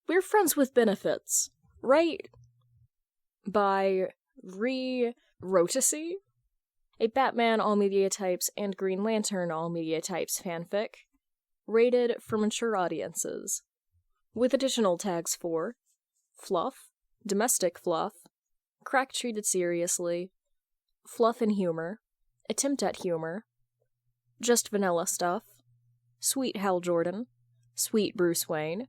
We're Friends with Benefits, right? By Rotisy, a Batman All Media Types and Green Lantern All Media Types fanfic, rated for mature audiences, with additional tags for fluff, domestic fluff, crack treated seriously, fluff and humor, attempt at humor, just vanilla stuff, sweet Hal Jordan, sweet Bruce Wayne.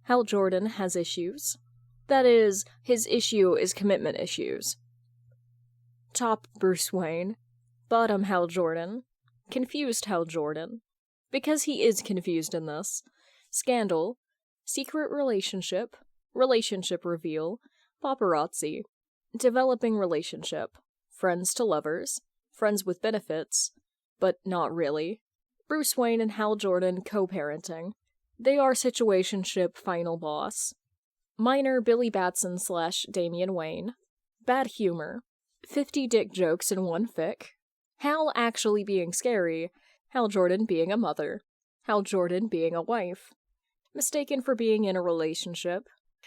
Hal Jordan has issues. That is, his issue is commitment issues. Top Bruce Wayne, bottom Hal Jordan, confused Hal Jordan, because he is confused in this, scandal, secret relationship, relationship reveal, paparazzi, developing relationship, friends to lovers, friends with benefits, but not really, Bruce Wayne and Hal Jordan co-parenting, they are situationship final boss, minor Billy Batson / Damian Wayne, bad humor, 50 dick jokes in one fic, Hal actually being scary, Hal Jordan being a mother, Hal Jordan being a wife, mistaken for being in a relationship,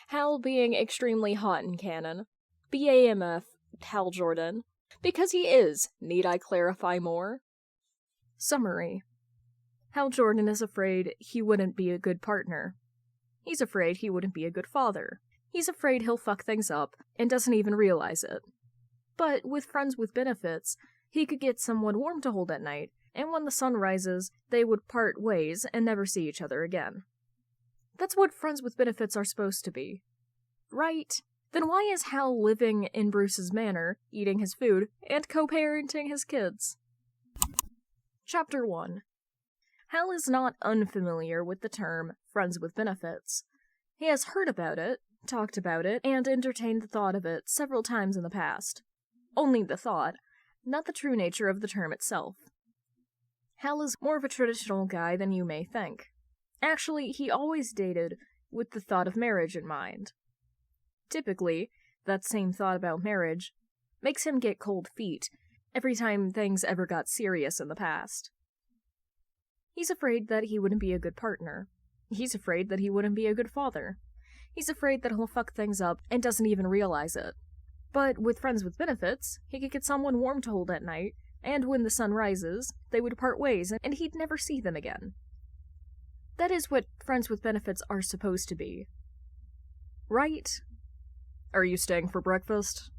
Hal being extremely hot in canon, BAMF, Hal Jordan, because he is, need I clarify more? Summary. Hal Jordan is afraid he wouldn't be a good partner. He's afraid he wouldn't be a good father. He's afraid he'll fuck things up and doesn't even realize it. But with Friends with Benefits, he could get someone warm to hold at night, and when the sun rises, they would part ways and never see each other again. That's what Friends with Benefits are supposed to be. Right? Then why is Hal living in Bruce's manor, eating his food, and co-parenting his kids? Chapter 1. Hal is not unfamiliar with the term Friends with Benefits. He has heard about it, talked about it, and entertained the thought of it several times in the past. Only the thought, not the true nature of the term itself. Hal is more of a traditional guy than you may think. Actually, he always dated with the thought of marriage in mind. Typically, that same thought about marriage makes him get cold feet every time things ever got serious in the past. He's afraid that he wouldn't be a good partner. He's afraid that he wouldn't be a good father. He's afraid that he'll fuck things up and doesn't even realize it. But with Friends with Benefits, he could get someone warm to hold at night, and when the sun rises, they would part ways and he'd never see them again. That is what Friends with Benefits are supposed to be. Right? Are you staying for breakfast?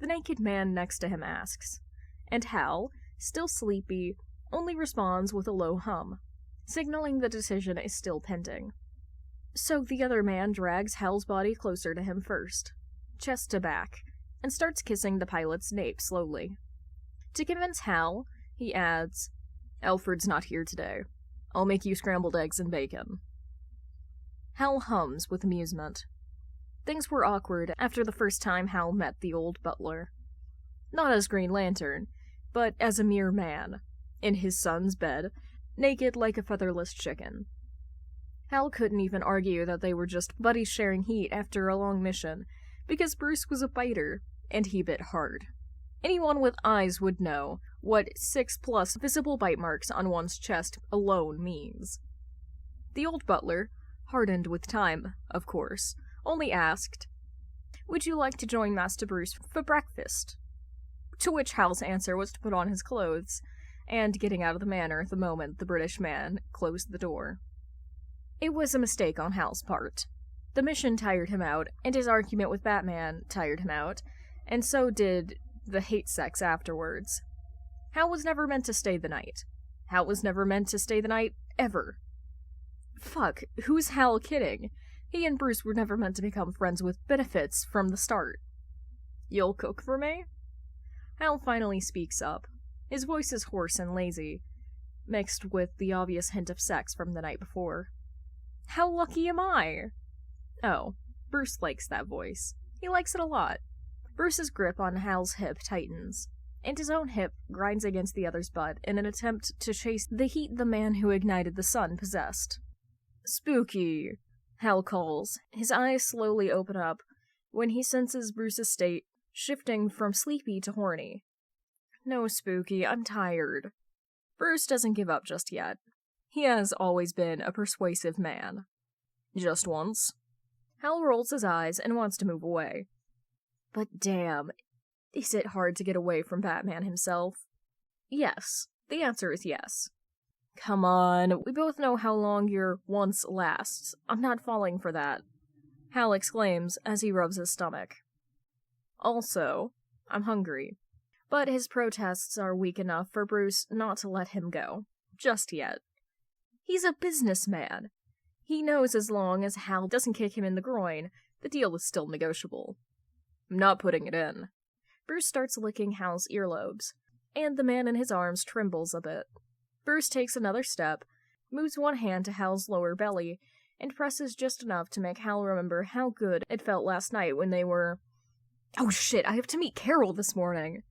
The naked man next to him asks, and Hal, still sleepy, only responds with a low hum, signaling the decision is still pending. So the other man drags Hal's body closer to him first, chest to back, and starts kissing the pilot's nape slowly. To convince Hal, he adds, "Alfred's not here today. I'll make you scrambled eggs and bacon." Hal hums with amusement. Things were awkward after the first time Hal met the old butler. Not as Green Lantern, but as a mere man, in his son's bed, naked like a featherless chicken. Hal couldn't even argue that they were just buddies sharing heat after a long mission, because Bruce was a biter, and he bit hard. Anyone with eyes would know what 6+ visible bite marks on one's chest alone means. The old butler, hardened with time, of course, only asked, "Would you like to join Master Bruce for breakfast?" To which Hal's answer was to put on his clothes, and getting out of the manor the moment the British man closed the door. It was a mistake on Hal's part. The mission tired him out, and his argument with Batman tired him out, and so did the hate sex afterwards. Hal was never meant to stay the night. Hal was never meant to stay the night, ever. Fuck, who's Hal kidding? He and Bruce were never meant to become friends with benefits from the start. "You'll cook for me?" Hal finally speaks up. His voice is hoarse and lazy, mixed with the obvious hint of sex from the night before. How lucky am I? Oh, Bruce likes that voice. He likes it a lot. Bruce's grip on Hal's hip tightens, and his own hip grinds against the other's butt in an attempt to chase the heat the man who ignited the sun possessed. "Spooky," Hal calls. His eyes slowly open up when he senses Bruce's state shifting from sleepy to horny. "No, Spooky, I'm tired." Bruce doesn't give up just yet. He has always been a persuasive man. "Just once?" Hal rolls his eyes and wants to move away. But damn, is it hard to get away from Batman himself? Yes. The answer is yes. Come on, we both know how long your once lasts. I'm not falling for that, Hal exclaims as he rubs his stomach. Also, I'm hungry. But his protests are weak enough for Bruce not to let him go. Just yet. He's a businessman. He knows as long as Hal doesn't kick him in the groin, the deal is still negotiable. I'm not putting it in. Bruce starts licking Hal's earlobes, and the man in his arms trembles a bit. Bruce takes another step, moves one hand to Hal's lower belly, and presses just enough to make Hal remember how good it felt last night when they were... Oh shit, I have to meet Carol this morning!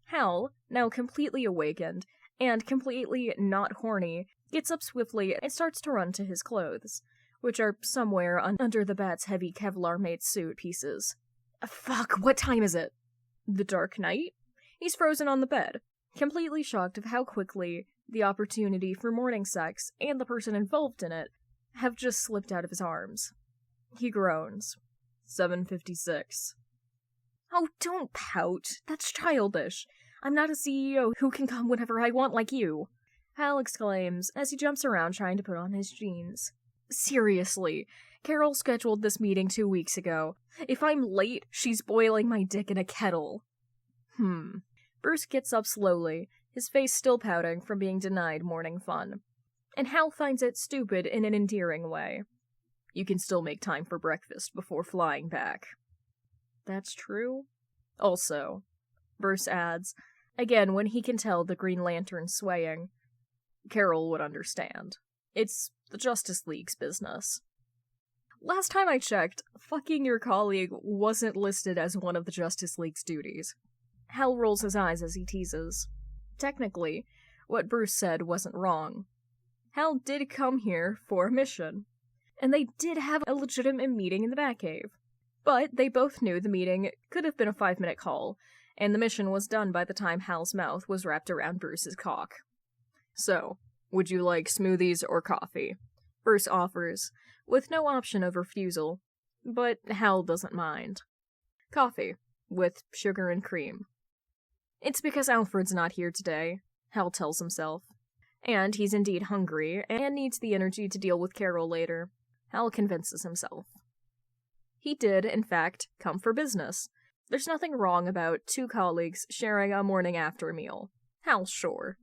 Hal, now completely awakened, and completely not horny, gets up swiftly and starts to run to his clothes, which are somewhere under the Bat's heavy Kevlar-made suit pieces. Fuck, what time is it? The Dark Knight? He's frozen on the bed, completely shocked of how quickly the opportunity for morning sex and the person involved in it have just slipped out of his arms. He groans. 7:56. Oh, don't pout. That's childish. I'm not a CEO who can come whenever I want like you, Hal exclaims as he jumps around trying to put on his jeans. Seriously, Carol scheduled this meeting 2 weeks ago. If I'm late, she's boiling my dick in a kettle. Bruce gets up slowly, his face still pouting from being denied morning fun. And Hal finds it stupid in an endearing way. You can still make time for breakfast before flying back. That's true. Also, Bruce adds, again when he can tell the Green Lantern swaying, Carol would understand. It's the Justice League's business. Last time I checked, fucking your colleague wasn't listed as one of the Justice League's duties. Hal rolls his eyes as he teases. Technically, what Bruce said wasn't wrong. Hal did come here for a mission, and they did have a legitimate meeting in the Batcave. But they both knew the meeting could have been a 5-minute call, and the mission was done by the time Hal's mouth was wrapped around Bruce's cock. So, would you like smoothies or coffee? Bruce offers, with no option of refusal, but Hal doesn't mind. Coffee, with sugar and cream. It's because Alfred's not here today, Hal tells himself. And he's indeed hungry, and needs the energy to deal with Carol later. Hal convinces himself. He did, in fact, come for business. There's nothing wrong about two colleagues sharing a morning after meal. Hal's sure.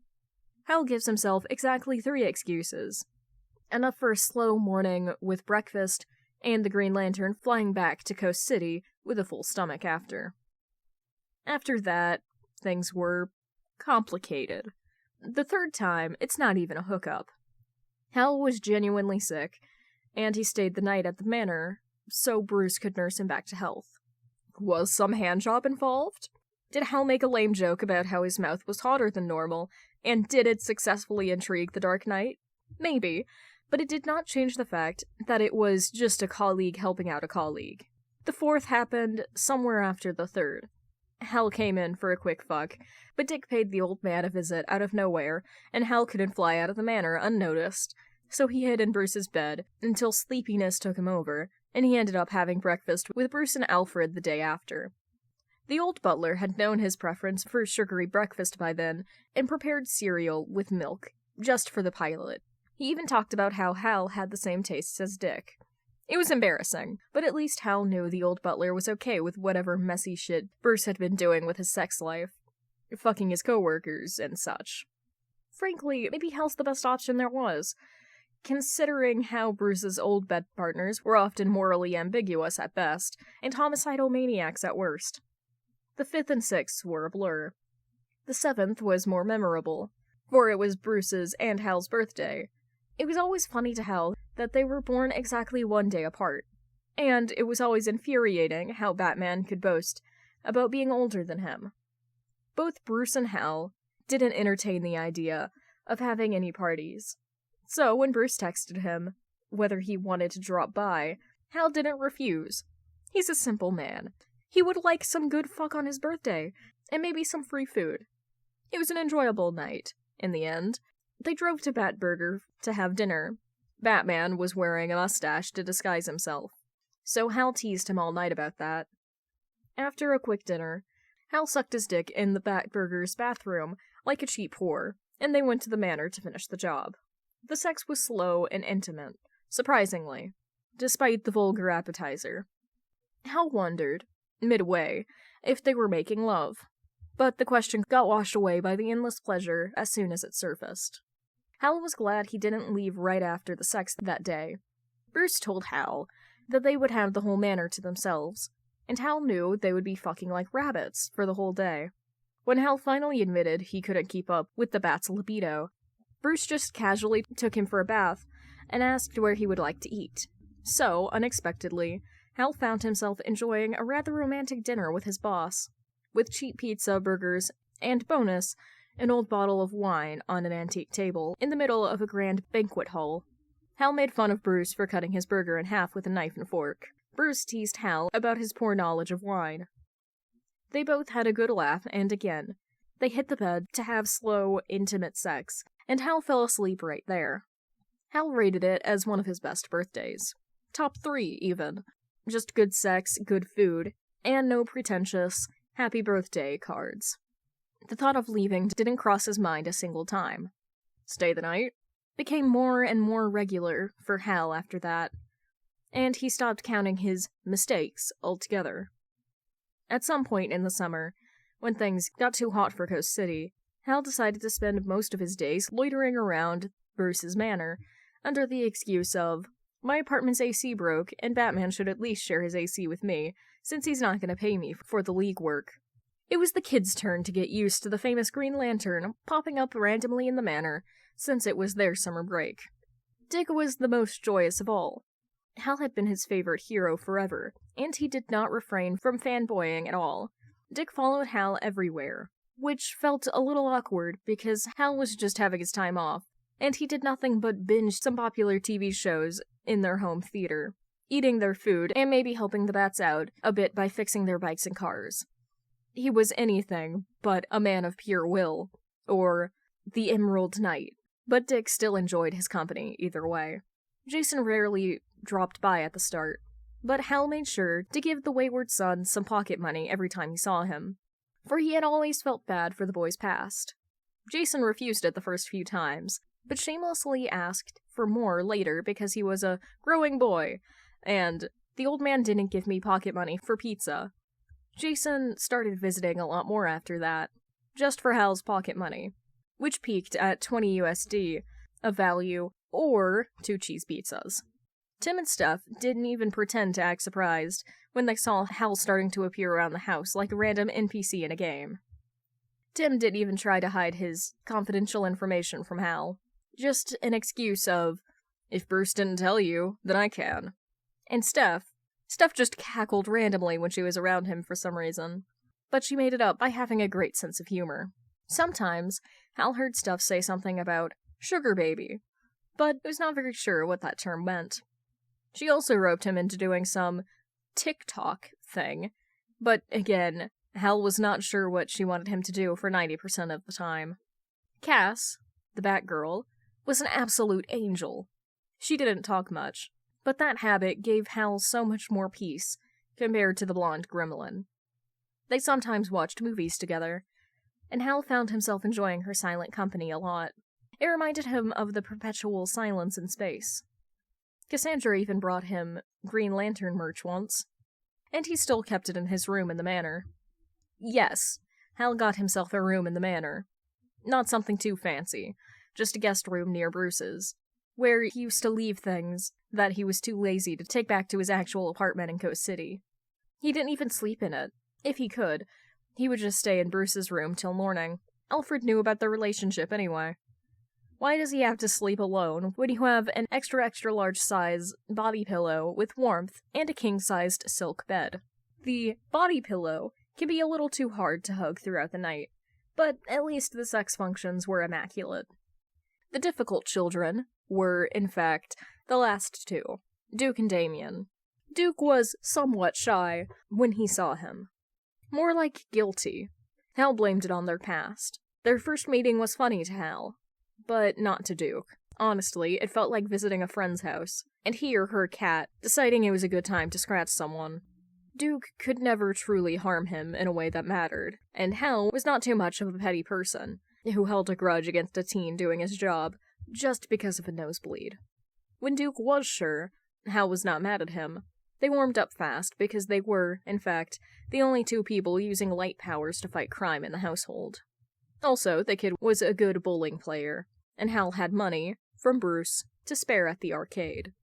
Hal gives himself exactly 3 excuses. Enough for a slow morning with breakfast, and the Green Lantern flying back to Coast City with a full stomach after. After that, things were complicated. The 3rd time, it's not even a hookup. Hal was genuinely sick, and he stayed the night at the manor, so Bruce could nurse him back to health. Was some handjob involved? Did Hal make a lame joke about how his mouth was hotter than normal, and did it successfully intrigue the Dark Knight? Maybe, but it did not change the fact that it was just a colleague helping out a colleague. The 4th happened somewhere after the 3rd. Hal came in for a quick fuck, but Dick paid the old man a visit out of nowhere, and Hal couldn't fly out of the manor unnoticed, so he hid in Bruce's bed until sleepiness took him over, and he ended up having breakfast with Bruce and Alfred the day after. The old butler had known his preference for sugary breakfast by then, and prepared cereal with milk, just for the pilot. He even talked about how Hal had the same tastes as Dick. It was embarrassing, but at least Hal knew the old butler was okay with whatever messy shit Bruce had been doing with his sex life, fucking his coworkers and such. Frankly, maybe Hal's the best option there was, considering how Bruce's old bed partners were often morally ambiguous at best, and homicidal maniacs at worst. The 5th and 6th were a blur. The 7th was more memorable, for it was Bruce's and Hal's birthday. It was always funny to Hal that they were born exactly 1 day apart, and it was always infuriating how Batman could boast about being older than him. Both Bruce and Hal didn't entertain the idea of having any parties. So when Bruce texted him whether he wanted to drop by, Hal didn't refuse. He's a simple man. He would like some good fuck on his birthday, and maybe some free food. It was an enjoyable night, in the end. They drove to Batburger to have dinner. Batman was wearing a mustache to disguise himself. so Hal teased him all night about that. After a quick dinner, Hal sucked his dick in the Batburger's bathroom like a cheap whore, and they went to the manor to finish the job. The sex was slow and intimate, surprisingly, despite the vulgar appetizer. Hal wondered, midway, if they were making love, but the question got washed away by the endless pleasure as soon as it surfaced. Hal was glad he didn't leave right after the sex that day. Bruce told Hal that they would have the whole manor to themselves, and Hal knew they would be fucking like rabbits for the whole day. When Hal finally admitted he couldn't keep up with the bat's libido, Bruce just casually took him for a bath and asked where he would like to eat. So, unexpectedly, Hal found himself enjoying a rather romantic dinner with his boss, with cheap pizza, burgers, and bonus, an old bottle of wine on an antique table in the middle of a grand banquet hall. Hal made fun of Bruce for cutting his burger in half with a knife and fork. Bruce teased Hal about his poor knowledge of wine. They both had a good laugh, and again, they hit the bed to have slow, intimate sex, and Hal fell asleep right there. Hal rated it as one of his best birthdays. Top 3, even. Just good sex, good food, and no pretentious happy birthday cards. The thought of leaving didn't cross his mind a single time. Stay the night became more and more regular for Hal after that, and he stopped counting his mistakes altogether. At some point in the summer, when things got too hot for Coast City, Hal decided to spend most of his days loitering around Bruce's manor under the excuse of, my apartment's AC broke, and Batman should at least share his AC with me, since he's not going to pay me for the league work. It was the kids' turn to get used to the famous Green Lantern popping up randomly in the manor, since it was their summer break. Dick was the most joyous of all. Hal had been his favorite hero forever, and he did not refrain from fanboying at all. Dick followed Hal everywhere, which felt a little awkward because Hal was just having his time off, and he did nothing but binge some popular TV shows in their home theater, eating their food and maybe helping the bats out a bit by fixing their bikes and cars. He was anything but a man of pure will, or the Emerald Knight, but Dick still enjoyed his company either way. Jason rarely dropped by at the start, but Hal made sure to give the wayward son some pocket money every time he saw him, for he had always felt bad for the boy's past. Jason refused it the first few times, but shamelessly asked for more later because he was a growing boy, and the old man didn't give me pocket money for pizza. Jason started visiting a lot more after that, just for Hal's pocket money, which peaked at 20 USD of value, or 2 cheese pizzas. Tim and Steph didn't even pretend to act surprised when they saw Hal starting to appear around the house like a random NPC in a game. Tim didn't even try to hide his confidential information from Hal. Just an excuse of, if Bruce didn't tell you, then I can. And Steph just cackled randomly when she was around him for some reason, but she made it up by having a great sense of humor. Sometimes, Hal heard Steph say something about sugar baby, but was not very sure what that term meant. She also roped him into doing some TikTok thing, but again, Hal was not sure what she wanted him to do for 90% of the time. Cass, the Batgirl, was an absolute angel. She didn't talk much, but that habit gave Hal so much more peace compared to the blonde gremlin. They sometimes watched movies together, and Hal found himself enjoying her silent company a lot. It reminded him of the perpetual silence in space. Cassandra even brought him Green Lantern merch once, and he still kept it in his room in the manor. Yes, Hal got himself a room in the manor. Not something too fancy, just a guest room near Bruce's, where he used to leave things that he was too lazy to take back to his actual apartment in Coast City. He didn't even sleep in it. If he could, he would just stay in Bruce's room till morning. Alfred knew about their relationship anyway. Why does he have to sleep alone when you have an extra large size body pillow with warmth and a king-sized silk bed? The body pillow can be a little too hard to hug throughout the night, but at least the sex functions were immaculate. The difficult children were, in fact, the last two, Duke and Damien. Duke was somewhat shy when he saw him. More like guilty. Hal blamed it on their past. Their first meeting was funny to Hal, but not to Duke. Honestly, it felt like visiting a friend's house, and he or her cat deciding it was a good time to scratch someone. Duke could never truly harm him in a way that mattered, and Hal was not too much of a petty person who held a grudge against a teen doing his job just because of a nosebleed. When Duke was sure Hal was not mad at him, they warmed up fast because they were, in fact, the only two people using light powers to fight crime in the household. Also, the kid was a good bowling player, and Hal had money, from Bruce, to spare at the arcade.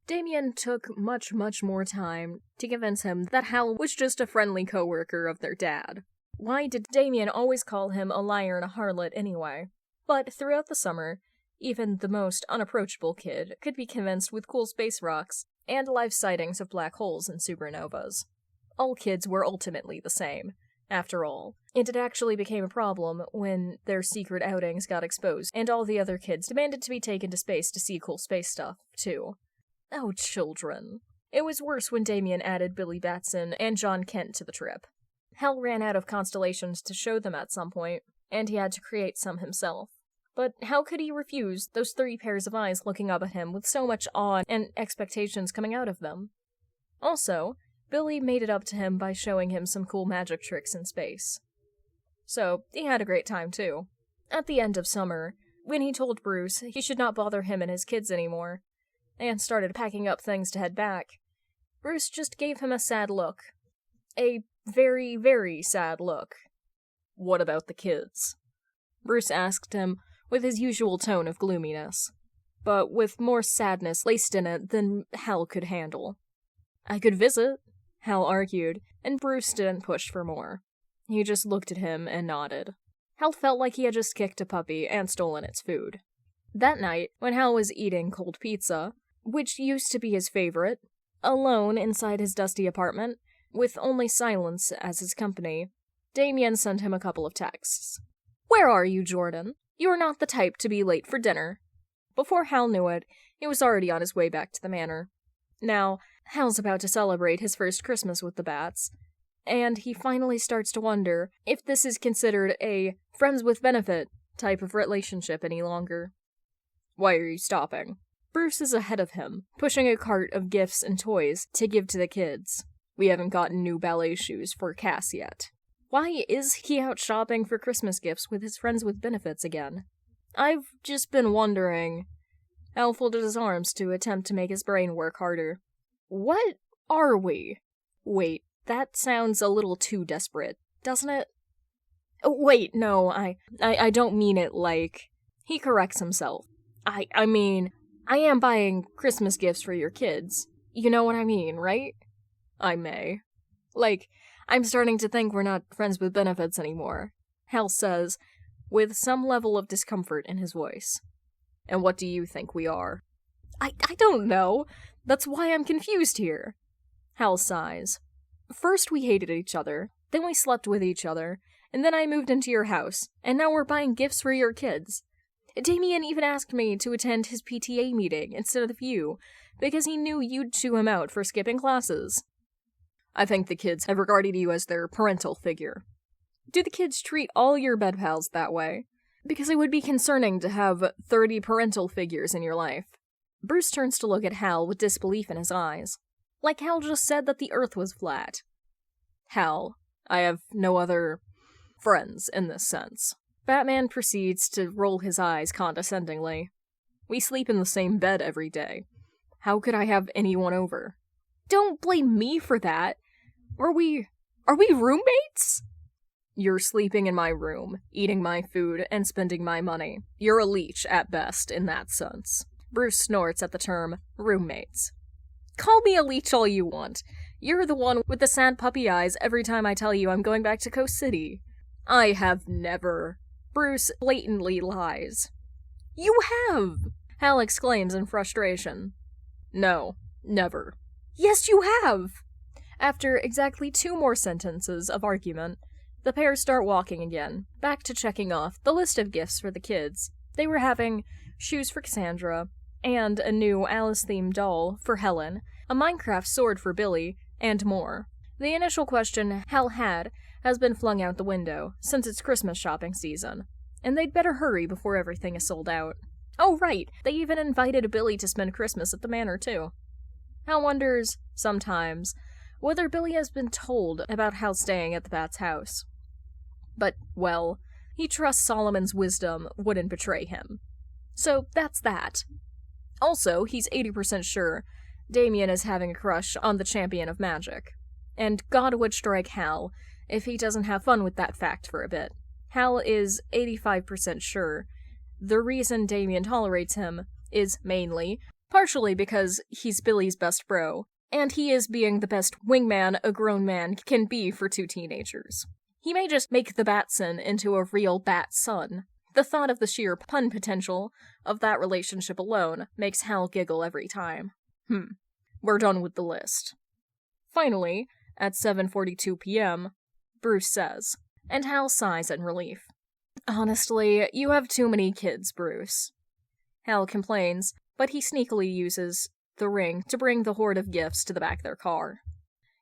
Damien took much more time to convince him that Hal was just a friendly coworker of their dad. Why did Damien always call him a liar and a harlot anyway? But throughout the summer, even the most unapproachable kid could be convinced with cool space rocks and live sightings of black holes and supernovas. All kids were ultimately the same, after all, and it actually became a problem when their secret outings got exposed and all the other kids demanded to be taken to space to see cool space stuff, too. Oh, children. It was worse when Damien added Billy Batson and John Kent to the trip. Hal ran out of constellations to show them at some point, and he had to create some himself. But how could he refuse those 3 pairs of eyes looking up at him with so much awe and expectations coming out of them? Also, Billy made it up to him by showing him some cool magic tricks in space. So, he had a great time too. At the end of summer, when he told Bruce he should not bother him and his kids anymore, and started packing up things to head back, Bruce just gave him a sad look. A very sad look. What about the kids? Bruce asked him with his usual tone of gloominess, but with more sadness laced in it than Hal could handle. I could visit, Hal argued, and Bruce didn't push for more. He just looked at him and nodded. Hal felt like he had just kicked a puppy and stolen its food. That night, when Hal was eating cold pizza, which used to be his favorite, alone inside his dusty apartment, with only silence as his company, Damien sent him a couple of texts. "Where are you, Jordan? You are not the type to be late for dinner." Before Hal knew it, he was already on his way back to the manor. Now, Hal's about to celebrate his first Christmas with the Bats, and he finally starts to wonder if this is considered a friends-with-benefit type of relationship any longer. "Why are you stopping?" Bruce is ahead of him, pushing a cart of gifts and toys to give to the kids. "We haven't gotten new ballet shoes for Cass yet." Why is he out shopping for Christmas gifts with his friends with benefits again? I've just been wondering. Hal folded his arms to attempt to make his brain work harder. What are we? Wait, that sounds a little too desperate, doesn't it? Oh, wait, no, I don't mean it like... He corrects himself. I mean, I am buying Christmas gifts for your kids. You know what I mean, right? I may. Like, I'm starting to think we're not friends with benefits anymore, Hal says, with some level of discomfort in his voice. And what do you think we are? I don't know. That's why I'm confused here. Hal sighs. First we hated each other, then we slept with each other, and then I moved into your house, and now we're buying gifts for your kids. Damien even asked me to attend his PTA meeting instead of you, because he knew you'd chew him out for skipping classes. I think the kids have regarded you as their parental figure. Do the kids treat all your bed pals that way? Because it would be concerning to have 30 parental figures in your life. Bruce turns to look at Hal with disbelief in his eyes. Like Hal just said that the Earth was flat. Hal, I have no other friends in this sense. Batman proceeds to roll his eyes condescendingly. We sleep in the same bed every day. How could I have anyone over? Don't blame me for that. Are we roommates? You're sleeping in my room, eating my food, and spending my money. You're a leech, at best, in that sense. Bruce snorts at the term roommates. Call me a leech all you want. You're the one with the sad puppy eyes every time I tell you I'm going back to Coast City. I have never. Bruce blatantly lies. You have! Hal exclaims in frustration. No, never. Yes, you have! After exactly 2 more sentences of argument, the pair start walking again, back to checking off the list of gifts for the kids. They were having shoes for Cassandra, and a new Alice-themed doll for Helen, a Minecraft sword for Billy, and more. The initial question Hal had has been flung out the window, since it's Christmas shopping season, and they'd better hurry before everything is sold out. Oh right, they even invited Billy to spend Christmas at the manor too. Hal wonders, sometimes, whether Billy has been told about Hal staying at the Bat's house. But, well, he trusts Solomon's wisdom wouldn't betray him. So that's that. Also, he's 80% sure Damien is having a crush on the champion of magic. And God would strike Hal if he doesn't have fun with that fact for a bit. Hal is 85% sure the reason Damien tolerates him is mainly, partially because he's Billy's best bro, and he is being the best wingman a grown man can be for two teenagers. He may just make the Batson into a real bat son. The thought of the sheer pun potential of that relationship alone makes Hal giggle every time. We're done with the list. Finally, at 7:42 p.m., Bruce says, and Hal sighs in relief. Honestly, you have too many kids, Bruce. Hal complains, but he sneakily uses the ring to bring the horde of gifts to the back of their car.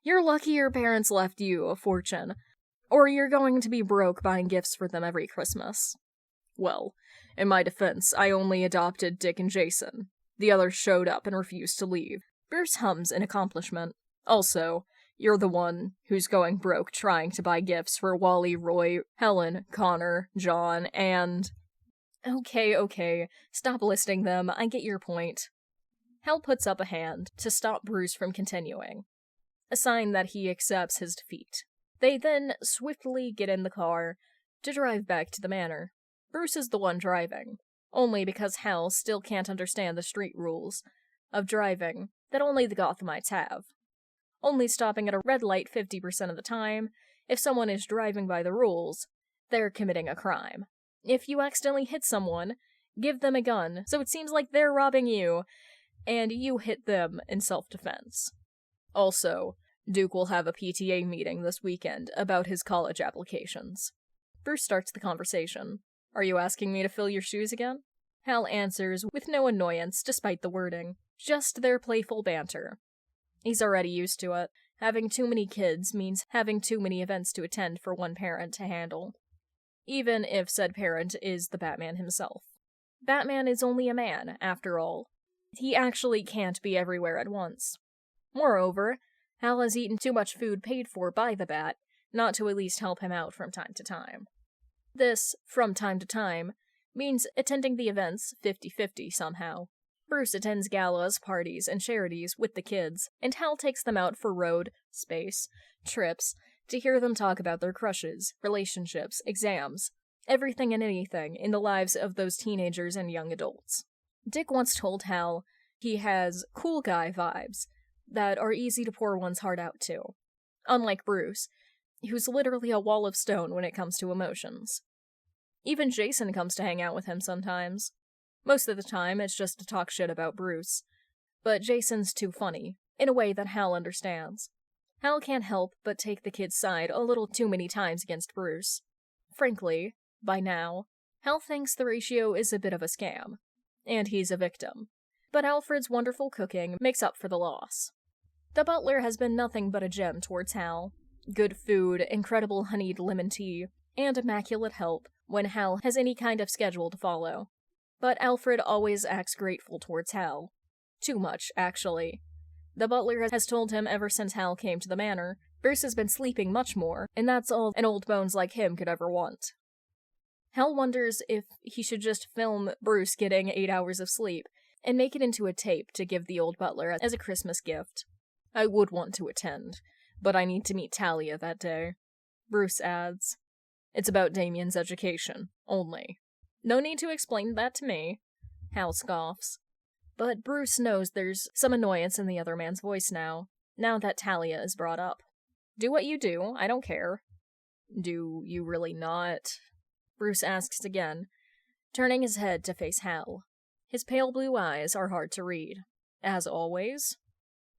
You're lucky your parents left you a fortune, or you're going to be broke buying gifts for them every Christmas. Well, in my defense, I only adopted Dick and Jason. The others showed up and refused to leave. Bruce hums in accomplishment. Also, you're the one who's going broke trying to buy gifts for Wally, Roy, Helen, Connor, John, and... Okay, stop listing them, I get your point. Hal puts up a hand to stop Bruce from continuing, a sign that he accepts his defeat. They then swiftly get in the car to drive back to the manor. Bruce is the one driving, only because Hal still can't understand the street rules of driving that only the Gothamites have. Only stopping at a red light 50% of the time. If someone is driving by the rules, they're committing a crime. If you accidentally hit someone, give them a gun, so it seems like they're robbing you, and you hit them in self-defense. Also, Duke will have a PTA meeting this weekend about his college applications. Bruce starts the conversation. Are you asking me to fill your shoes again? Hal answers with no annoyance despite the wording, just their playful banter. He's already used to it. Having too many kids means having too many events to attend for one parent to handle. Even if said parent is the Batman himself. Batman is only a man, after all. He actually can't be everywhere at once. Moreover, Hal has eaten too much food paid for by the Bat, not to at least help him out from time to time. This, from time to time, means attending the events 50-50 somehow. Bruce attends galas, parties, and charities with the kids, and Hal takes them out for road, space, trips, to hear them talk about their crushes, relationships, exams, everything and anything in the lives of those teenagers and young adults. Dick once told Hal he has cool guy vibes that are easy to pour one's heart out to, unlike Bruce, who's literally a wall of stone when it comes to emotions. Even Jason comes to hang out with him sometimes. Most of the time, it's just to talk shit about Bruce. But Jason's too funny, in a way that Hal understands. Hal can't help but take the kid's side a little too many times against Bruce. Frankly, by now, Hal thinks the ratio is a bit of a scam, and he's a victim. But Alfred's wonderful cooking makes up for the loss. The butler has been nothing but a gem towards Hal. Good food, incredible honeyed lemon tea, and immaculate help when Hal has any kind of schedule to follow. But Alfred always acts grateful towards Hal. Too much, actually. The butler has told him ever since Hal came to the manor, Bruce has been sleeping much more, and that's all an old bones like him could ever want. Hal wonders if he should just film Bruce getting 8 hours of sleep, and make it into a tape to give the old butler as a Christmas gift. I would want to attend, but I need to meet Talia that day. Bruce adds, it's about Damien's education, only. No need to explain that to me. Hal scoffs. But Bruce knows there's some annoyance in the other man's voice now that Talia is brought up. Do what you do, I don't care. Do you really not? Bruce asks again, turning his head to face Hal. His pale blue eyes are hard to read. As always?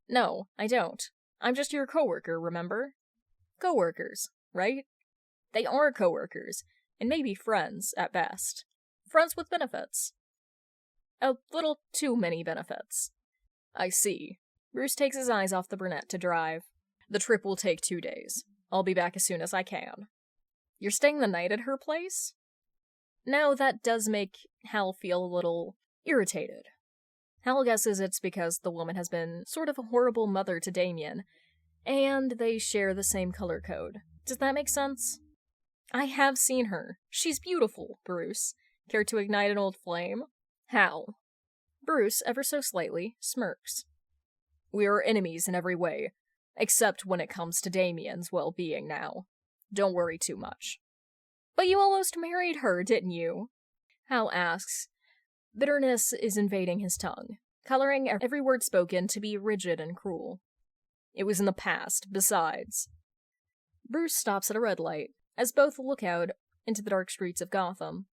No, I don't. I'm just your coworker, remember? Coworkers, right? They are coworkers, and maybe friends, at best. Friends with benefits. A little too many benefits. I see. Bruce takes his eyes off the brunette to drive. The trip will take 2 days. I'll be back as soon as I can. You're staying the night at her place? Now that does make Hal feel a little irritated. Hal guesses it's because the woman has been sort of a horrible mother to Damien, and they share the same color code. Does that make sense? I have seen her. She's beautiful, Bruce. Care to ignite an old flame? Hal. Bruce, ever so slightly, smirks. We are enemies in every way, except when it comes to Damien's well-being now. Don't worry too much. But you almost married her, didn't you? Hal asks. Bitterness is invading his tongue, coloring every word spoken to be rigid and cruel. It was in the past, besides. Bruce stops at a red light, as both look out into the dark streets of Gotham.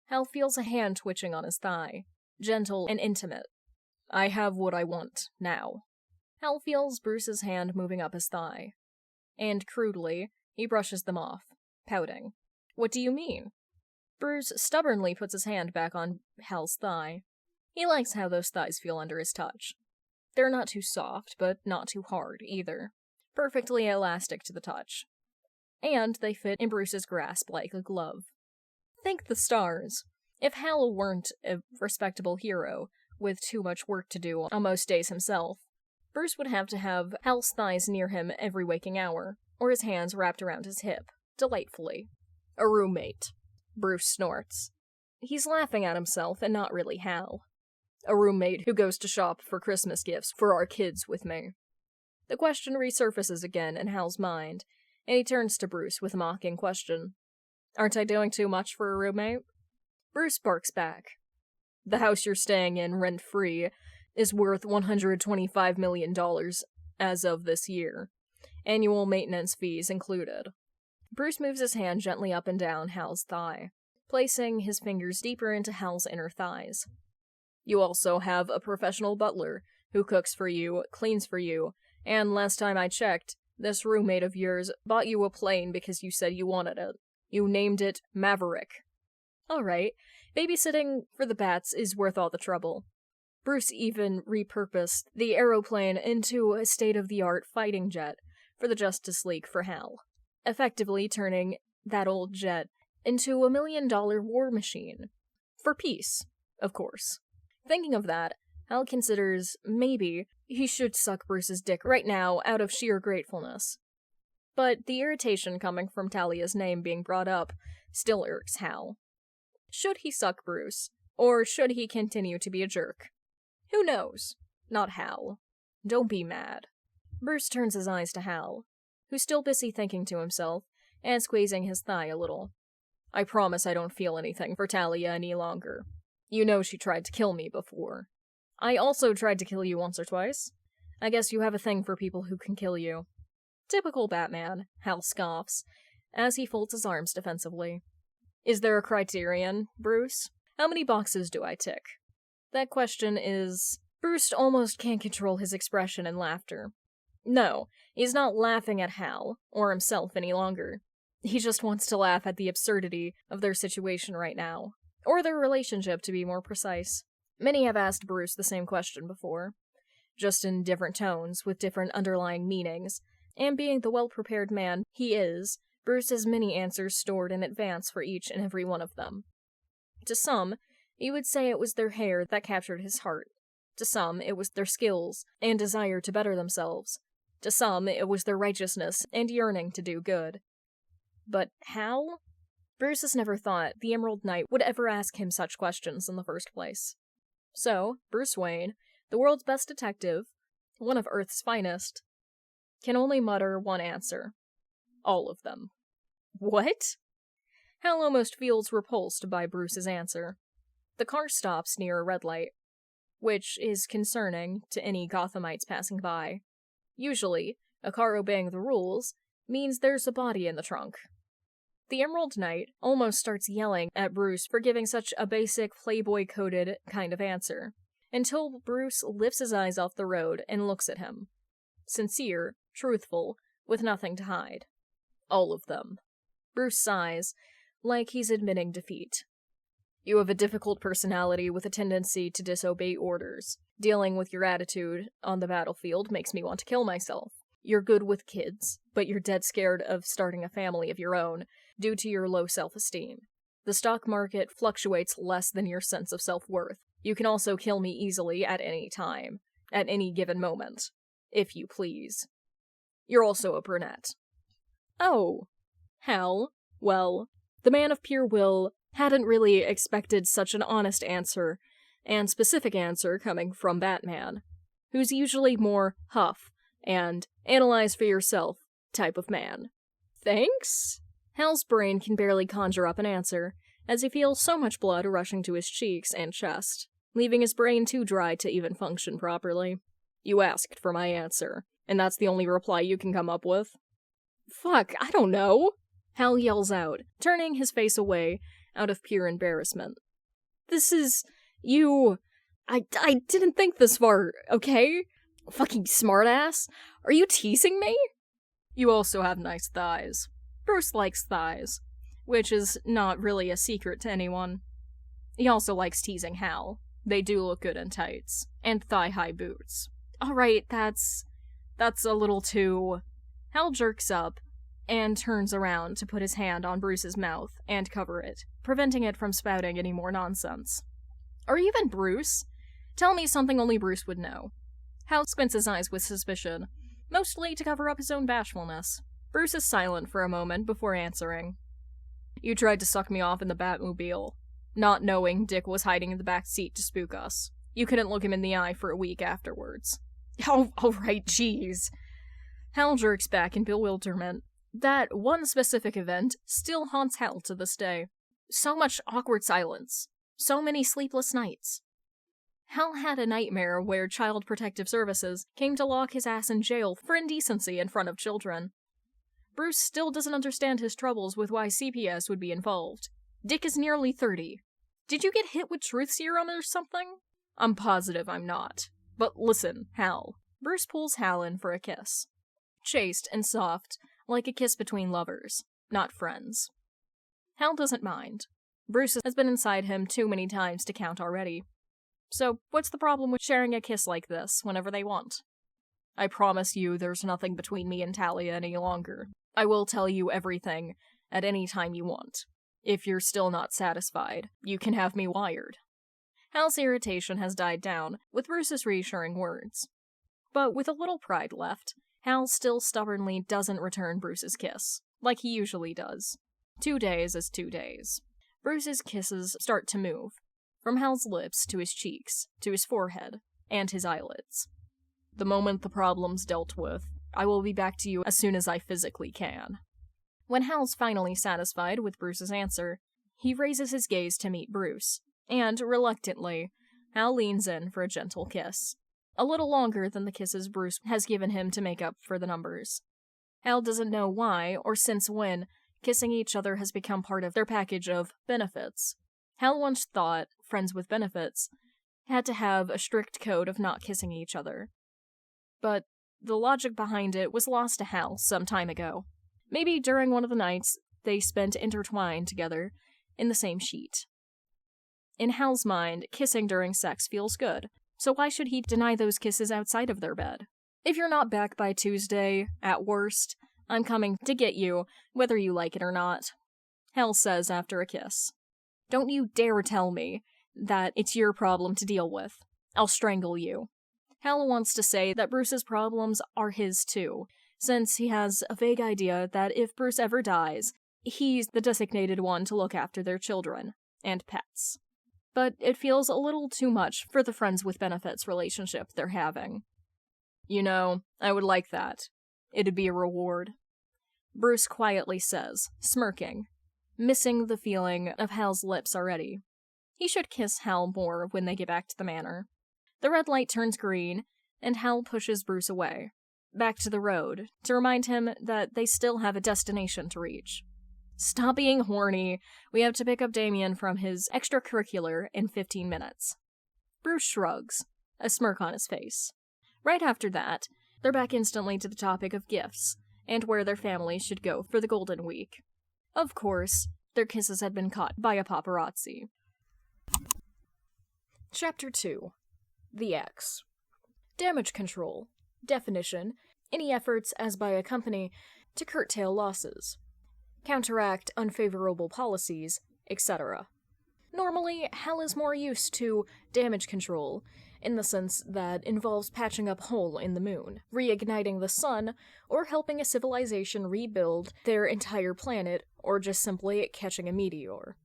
Hal feels a hand twitching on his thigh, gentle and intimate. I have what I want, now. Hal feels Bruce's hand moving up his thigh, and crudely, he brushes them off, pouting. What do you mean? Bruce stubbornly puts his hand back on Hal's thigh. He likes how those thighs feel under his touch. They're not too soft, but not too hard, either. Perfectly elastic to the touch. And they fit in Bruce's grasp like a glove. Thank the stars. If Hal weren't a respectable hero, with too much work to do on most days himself, Bruce would have to have Hal's thighs near him every waking hour, or his hands wrapped around his hip, delightfully. A roommate. Bruce snorts. He's laughing at himself and not really Hal. A roommate who goes to shop for Christmas gifts for our kids with me. The question resurfaces again in Hal's mind, and he turns to Bruce with a mocking question. Aren't I doing too much for a roommate? Bruce barks back. The house you're staying in, rent-free, is worth $125 million as of this year. Annual maintenance fees included. Bruce moves his hand gently up and down Hal's thigh, placing his fingers deeper into Hal's inner thighs. You also have a professional butler who cooks for you, cleans for you, and last time I checked, this roommate of yours bought you a plane because you said you wanted it. You named it Maverick. Alright, babysitting for the bats is worth all the trouble. Bruce even repurposed the aeroplane into a state-of-the-art fighting jet for the Justice League for Hal, effectively turning that old jet into $1 million war machine. For peace, of course. Thinking of that, Hal considers maybe he should suck Bruce's dick right now out of sheer gratefulness. But the irritation coming from Talia's name being brought up still irks Hal. Should he suck Bruce, or should he continue to be a jerk? Who knows? Not Hal. Don't be mad. Bruce turns his eyes to Hal, who's still busy thinking to himself, and squeezing his thigh a little. I promise I don't feel anything for Talia any longer. You know she tried to kill me before. I also tried to kill you once or twice. I guess you have a thing for people who can kill you. Typical Batman, Hal scoffs, as he folds his arms defensively. Is there a criterion, Bruce? How many boxes do I tick? That question is... Bruce almost can't control his expression and laughter. No, he's not laughing at Hal, or himself any longer. He just wants to laugh at the absurdity of their situation right now. Or their relationship, to be more precise. Many have asked Bruce the same question before, just in different tones, with different underlying meanings, and being the well-prepared man he is, Bruce has many answers stored in advance for each and every one of them. To some, he would say it was their hair that captured his heart. To some, it was their skills and desire to better themselves. To some, it was their righteousness and yearning to do good. But Hal? Bruce has never thought the Emerald Knight would ever ask him such questions in the first place. So, Bruce Wayne, the world's best detective, one of Earth's finest, can only mutter one answer. All of them. What? Hal almost feels repulsed by Bruce's answer. The car stops near a red light, which is concerning to any Gothamites passing by. Usually, a car obeying the rules means there's a body in the trunk. The Emerald Knight almost starts yelling at Bruce for giving such a basic Playboy-coded kind of answer, until Bruce lifts his eyes off the road and looks at him. Sincere, truthful, with nothing to hide. All of them. Bruce sighs, like he's admitting defeat. You have a difficult personality with a tendency to disobey orders. Dealing with your attitude on the battlefield makes me want to kill myself. You're good with kids, but you're dead scared of starting a family of your own, due to your low self-esteem. The stock market fluctuates less than your sense of self-worth. You can also kill me easily at any time, at any given moment, if you please. You're also a brunette. Oh. Hal, well, the man of pure will hadn't really expected such an honest answer, and specific answer coming from Batman, who's usually more huff and analyze for yourself type of man. Thanks? Hal's brain can barely conjure up an answer, as he feels so much blood rushing to his cheeks and chest, leaving his brain too dry to even function properly. You asked for my answer, and that's the only reply you can come up with? Fuck, I don't know! Hal yells out, turning his face away out of pure embarrassment. This is... you... I didn't think this far, okay? Fucking smartass? Are you teasing me? You also have nice thighs. Bruce likes thighs, which is not really a secret to anyone. He also likes teasing Hal. They do look good in tights, and thigh-high boots. Alright, that's a little too... Hal jerks up, and turns around to put his hand on Bruce's mouth and cover it, preventing it from spouting any more nonsense. Or even Bruce? Tell me something only Bruce would know. Hal squints his eyes with suspicion, mostly to cover up his own bashfulness. Bruce is silent for a moment before answering. You tried to suck me off in the Batmobile, not knowing Dick was hiding in the back seat to spook us. You couldn't look him in the eye for a week afterwards. Oh, alright, jeez. Hal jerks back in bewilderment. That one specific event still haunts Hal to this day. So much awkward silence. So many sleepless nights. Hal had a nightmare where Child Protective Services came to lock his ass in jail for indecency in front of children. Bruce still doesn't understand his troubles with why CPS would be involved. Dick is nearly 30. Did you get hit with truth serum or something? I'm positive I'm not. But listen, Hal. Bruce pulls Hal in for a kiss. Chaste and soft, like a kiss between lovers, not friends. Hal doesn't mind. Bruce has been inside him too many times to count already. So, what's the problem with sharing a kiss like this whenever they want? I promise you there's nothing between me and Talia any longer. I will tell you everything at any time you want. If you're still not satisfied, you can have me wired. Hal's irritation has died down with Bruce's reassuring words. But with a little pride left, Hal still stubbornly doesn't return Bruce's kiss, like he usually does. 2 days is 2 days. Bruce's kisses start to move, from Hal's lips to his cheeks, to his forehead, and his eyelids. The moment the problem's dealt with, I will be back to you as soon as I physically can. When Hal's finally satisfied with Bruce's answer, he raises his gaze to meet Bruce, and, reluctantly, Hal leans in for a gentle kiss. A little longer than the kisses Bruce has given him to make up for the numbers. Hal doesn't know why, or since when, kissing each other has become part of their package of benefits. Hal once thought friends with benefits had to have a strict code of not kissing each other. But the logic behind it was lost to Hal some time ago. Maybe during one of the nights they spent intertwined together in the same sheet. In Hal's mind, kissing during sex feels good, so why should he deny those kisses outside of their bed? If you're not back by Tuesday, at worst, I'm coming to get you, whether you like it or not, Hal says after a kiss. Don't you dare tell me that it's your problem to deal with. I'll strangle you. Hal wants to say that Bruce's problems are his too, since he has a vague idea that if Bruce ever dies, he's the designated one to look after their children and pets. But it feels a little too much for the friends with benefits relationship they're having. You know, I would like that. It'd be a reward. Bruce quietly says, smirking, missing the feeling of Hal's lips already. He should kiss Hal more when they get back to the manor. The red light turns green, and Hal pushes Bruce away, back to the road, to remind him that they still have a destination to reach. Stop being horny. We have to pick up Damien from his extracurricular in 15 minutes. Bruce shrugs, a smirk on his face. Right after that, they're back instantly to the topic of gifts, and where their families should go for the Golden Week. Of course, their kisses had been caught by a paparazzi. Chapter 2. The X. Damage control. Definition: any efforts as by a company to curtail losses, counteract unfavorable policies, etc. Normally, Hal is more used to damage control, in the sense that involves patching up a hole in the moon, reigniting the sun, or helping a civilization rebuild their entire planet, or just simply catching a meteor.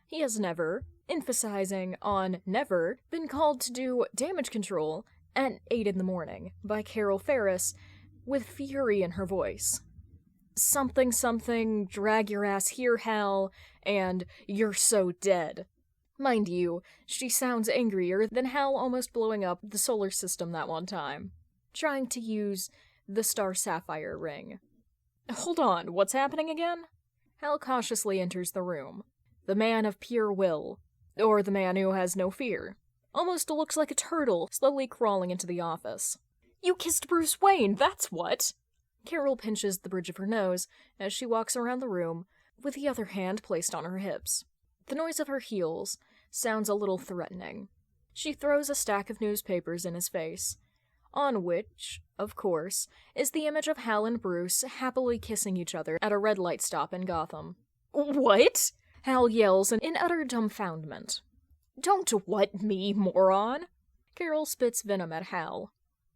He has never, emphasizing on never, been called to do damage control at 8 in the morning by Carol Ferris with fury in her voice. Something something, drag your ass here, Hal, and you're so dead. Mind you, she sounds angrier than Hal almost blowing up the solar system that one time, trying to use the star sapphire ring. Hold on, what's happening again? Hal cautiously enters the room. The man of pure will, or the man who has no fear. Almost looks like a turtle slowly crawling into the office. You kissed Bruce Wayne, that's what! Carol pinches the bridge of her nose as she walks around the room, with the other hand placed on her hips. The noise of her heels sounds a little threatening. She throws a stack of newspapers in his face, on which, of course, is the image of Hal and Bruce happily kissing each other at a red light stop in Gotham. What? Hal yells in utter dumbfoundment. Don't what me, moron? Carol spits venom at Hal.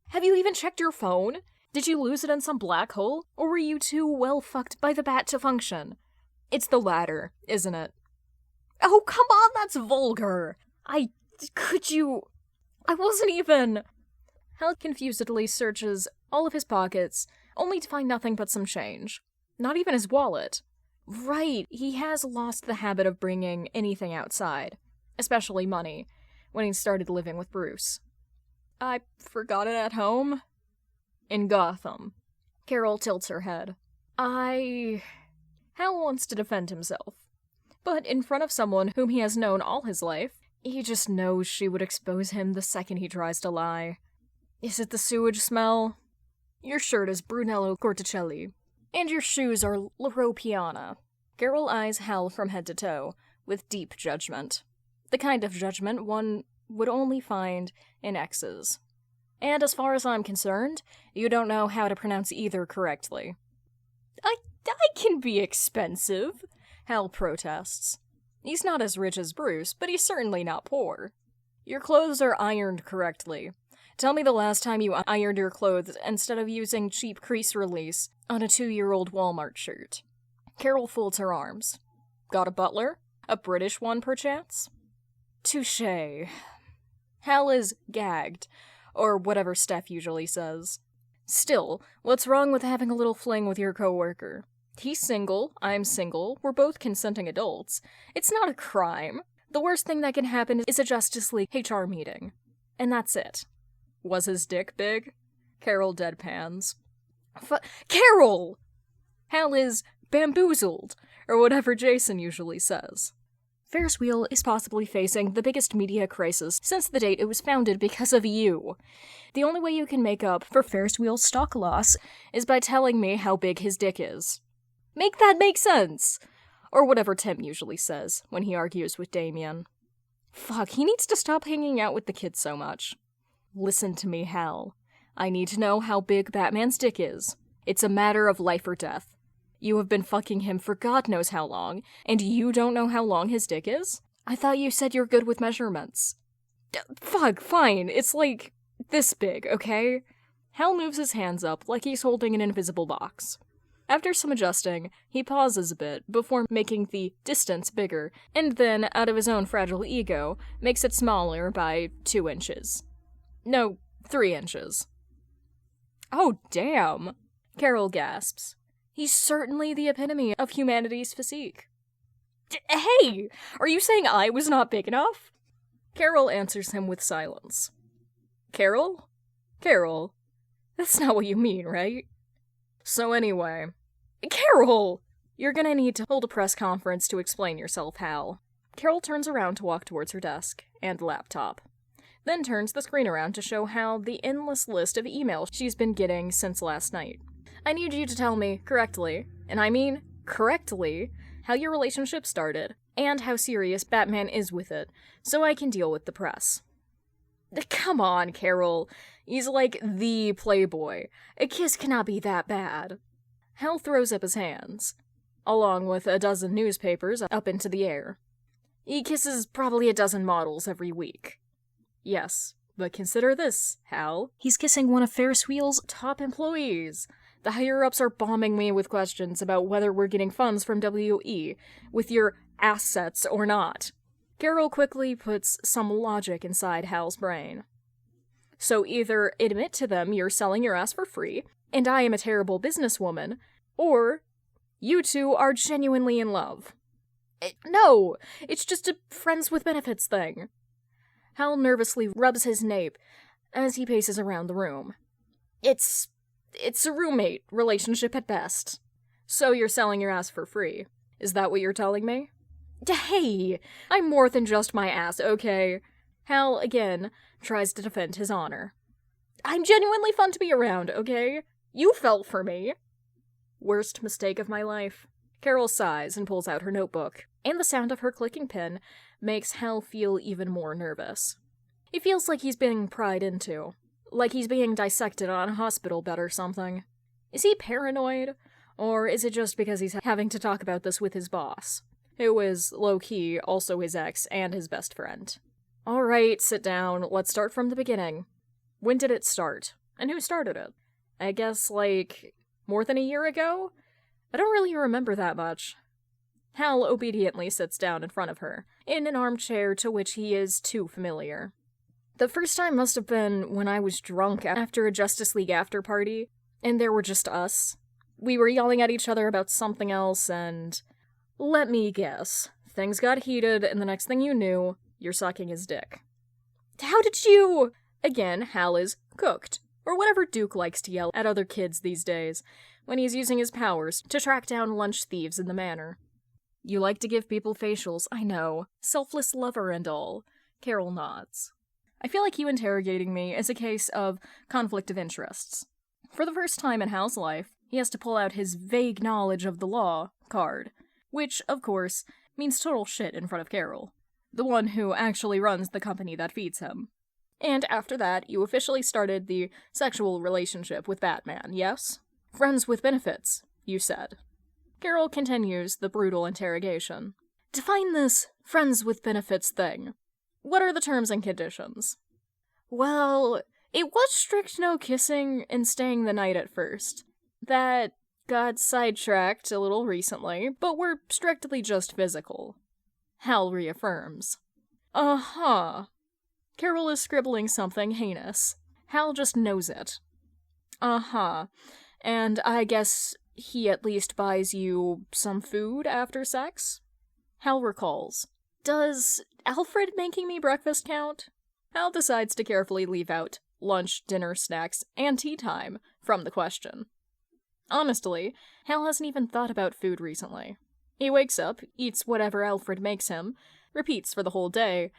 Have you even checked your phone? Did you lose it in some black hole? Or were you too well fucked by the bat to function? It's the latter, isn't it? Oh, come on, that's vulgar! I wasn't even... Hal confusedly searches all of his pockets, only to find nothing but some change. Not even his wallet. Right, he has lost the habit of bringing anything outside, especially money, when he started living with Bruce. I forgot it at home? In Gotham. Carol tilts her head. Hal wants to defend himself. But in front of someone whom he has known all his life, he just knows she would expose him the second he tries to lie. Is it the sewage smell? Your shirt is Brunello Corticelli, and your shoes are Loro Piana. Carol eyes Hal from head to toe, with deep judgment. The kind of judgment one would only find in exes. And as far as I'm concerned, you don't know how to pronounce either correctly. I can be expensive, Hal protests. He's not as rich as Bruce, but he's certainly not poor. Your clothes are ironed correctly. Tell me the last time you ironed your clothes instead of using cheap crease release on a 2-year-old Walmart shirt. Carol folds her arms. Got a butler? A British one, perchance? Touché. Hal is gagged, or whatever Steph usually says. Still, what's wrong with having a little fling with your coworker? He's single, I'm single, we're both consenting adults. It's not a crime. The worst thing that can happen is a Justice League HR meeting. And that's it. Was his dick big? Carol deadpans. Carol! Hal is bamboozled, or whatever Jason usually says. Ferris wheel is possibly facing the biggest media crisis since the date it was founded because of you. The only way you can make up for Ferris wheel's stock loss is by telling me how big his dick is. Make that make sense! Or whatever Tim usually says when he argues with Damien. Fuck, he needs to stop hanging out with the kids so much. Listen to me, Hal. I need to know how big Batman's dick is. It's a matter of life or death. You have been fucking him for God knows how long, and you don't know how long his dick is? I thought you said you're good with measurements. Fuck, fine, it's like this big, okay? Hal moves his hands up like he's holding an invisible box. After some adjusting, he pauses a bit before making the distance bigger, and then, out of his own fragile ego, makes it smaller by 2 inches. No, 3 inches. Oh, damn! Carol gasps. He's certainly the epitome of humanity's physique. Hey! Are you saying I was not big enough? Carol answers him with silence. Carol? Carol? That's not what you mean, right? So anyway... Carol! You're gonna need to hold a press conference to explain yourself, Hal. Carol turns around to walk towards her desk and laptop. Then turns the screen around to show Hal the endless list of emails she's been getting since last night. I need you to tell me correctly, and I mean correctly, how your relationship started, and how serious Batman is with it, so I can deal with the press. Come on, Carol. He's like the playboy. A kiss cannot be that bad. Hal throws up his hands, along with a dozen newspapers up into the air. He kisses probably a dozen models every week. Yes, but consider this, Hal. He's kissing one of Ferris Wheel's top employees. The higher-ups are bombing me with questions about whether we're getting funds from WE, with your assets or not. Carol quickly puts some logic inside Hal's brain. So either admit to them you're selling your ass for free, and I am a terrible businesswoman, or you two are genuinely in love. No, it's just a friends with benefits thing. Hal nervously rubs his nape as he paces around the room. It's a roommate relationship at best. So you're selling your ass for free. Is that what you're telling me? Hey, I'm more than just my ass, okay? Hal, again, tries to defend his honor. I'm genuinely fun to be around, okay? You fell for me. Worst mistake of my life. Carol sighs and pulls out her notebook, and the sound of her clicking pen makes Hal feel even more nervous. He feels like he's being pried into. Like he's being dissected on a hospital bed or something. Is he paranoid? Or is it just because he's having to talk about this with his boss, who is, low-key, also his ex and his best friend? Alright, sit down. Let's start from the beginning. When did it start? And who started it? I guess, more than a year ago? I don't really remember that much. Hal obediently sits down in front of her, in an armchair to which he is too familiar. The first time must have been when I was drunk after a Justice League after-party, and there were just us. We were yelling at each other about something else, and... let me guess. Things got heated, and the next thing you knew, you're sucking his dick. How did you... Again, Hal is cooked, or whatever Duke likes to yell at other kids these days, when he's using his powers to track down lunch thieves in the manor. You like to give people facials, I know. Selfless lover and all. Carol nods. I feel like you interrogating me is a case of conflict of interests. For the first time in Hal's life, he has to pull out his vague knowledge of the law card, which, of course, means total shit in front of Carol, the one who actually runs the company that feeds him. And after that, you officially started the sexual relationship with Batman, yes? Friends with benefits, you said. Carol continues the brutal interrogation. Define this friends with benefits thing. What are the terms and conditions? Well, it was strict no kissing and staying the night at first. That got sidetracked a little recently, but we're strictly just physical. Hal reaffirms. Uh-huh. Carol is scribbling something heinous. Hal just knows it. Uh-huh. And I guess he at least buys you some food after sex? Hal recalls. Does Alfred making me breakfast count? Hal decides to carefully leave out lunch, dinner, snacks, and tea time from the question. Honestly, Hal hasn't even thought about food recently. He wakes up, eats whatever Alfred makes him, repeats for the whole day,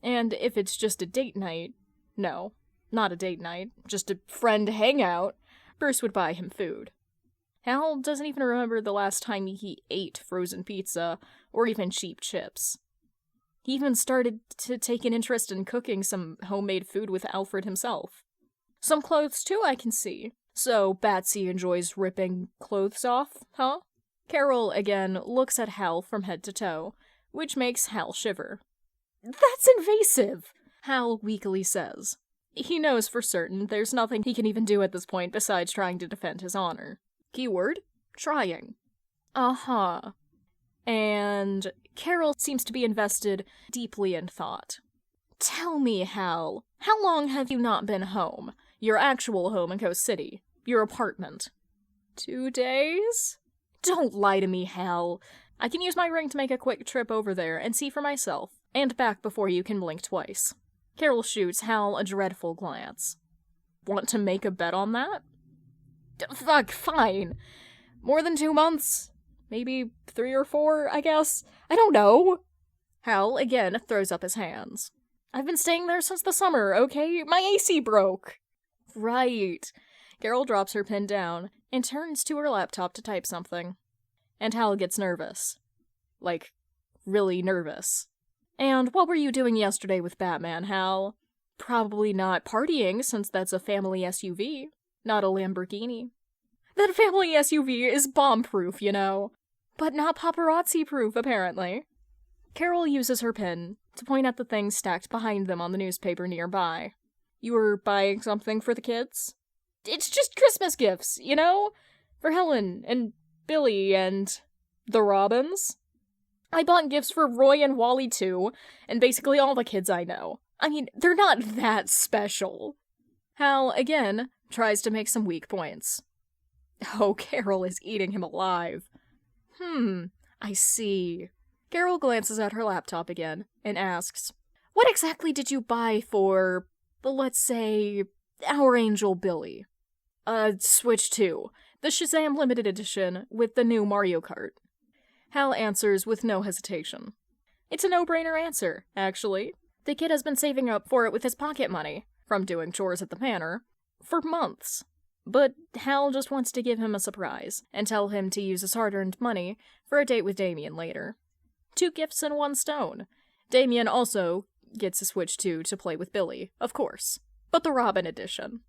and if it's just a date night, no, not a date night, just a friend hangout, Bruce would buy him food. Hal doesn't even remember the last time he ate frozen pizza, or even cheap chips. He even started to take an interest in cooking some homemade food with Alfred himself. Some clothes, too, I can see. So Batsy enjoys ripping clothes off, huh? Carol, again, looks at Hal from head to toe, which makes Hal shiver. That's invasive, Hal weakly says. He knows for certain there's nothing he can even do at this point besides trying to defend his honor. Keyword, trying. Uh-huh. And Carol seems to be invested deeply in thought. Tell me, Hal, how long have you not been home? Your actual home in Coast City. Your apartment. 2 days? Don't lie to me, Hal. I can use my ring to make a quick trip over there and see for myself, and back before you can blink twice. Carol shoots Hal a dreadful glance. Want to make a bet on that? Fuck, fine. More than 2 months? Maybe 3 or 4, I guess? I don't know. Hal, again, throws up his hands. I've been staying there since the summer, okay? My AC broke. Right. Carol drops her pen down and turns to her laptop to type something. And Hal gets nervous. Really nervous. And what were you doing yesterday with Batman, Hal? Probably not partying, since that's a family SUV, not a Lamborghini. That family SUV is bomb-proof, you know. But not paparazzi-proof, apparently. Carol uses her pen to point at the things stacked behind them on the newspaper nearby. You were buying something for the kids? It's just Christmas gifts, you know? For Helen and Billy and the Robins. I bought gifts for Roy and Wally too, and basically all the kids I know. I mean, they're not that special. Hal, again, tries to make some weak points. Oh, Carol is eating him alive. I see. Carol glances at her laptop again and asks, what exactly did you buy for, let's say, our angel Billy? Switch 2, the Shazam limited edition with the new Mario Kart. Hal answers with no hesitation. It's a no-brainer answer, actually. The kid has been saving up for it with his pocket money, from doing chores at the manor, for months. But Hal just wants to give him a surprise, and tell him to use his hard-earned money for a date with Damien later. 2 gifts in 1 stone. Damien also gets a Switch 2 to play with Billy, of course. But the Robin edition.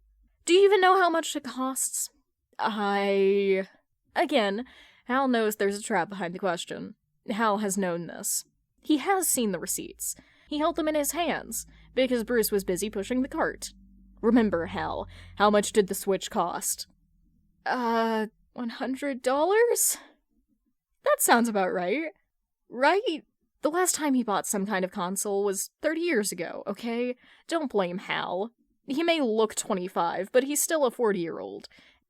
Do you even know how much it costs? Again, Hal knows there's a trap behind the question. Hal has known this. He has seen the receipts. He held them in his hands, because Bruce was busy pushing the cart. Remember, Hal, how much did the Switch cost? $100? That sounds about right. Right? The last time he bought some kind of console was 30 years ago, okay? Don't blame Hal. He may look 25, but he's still a 40-year-old.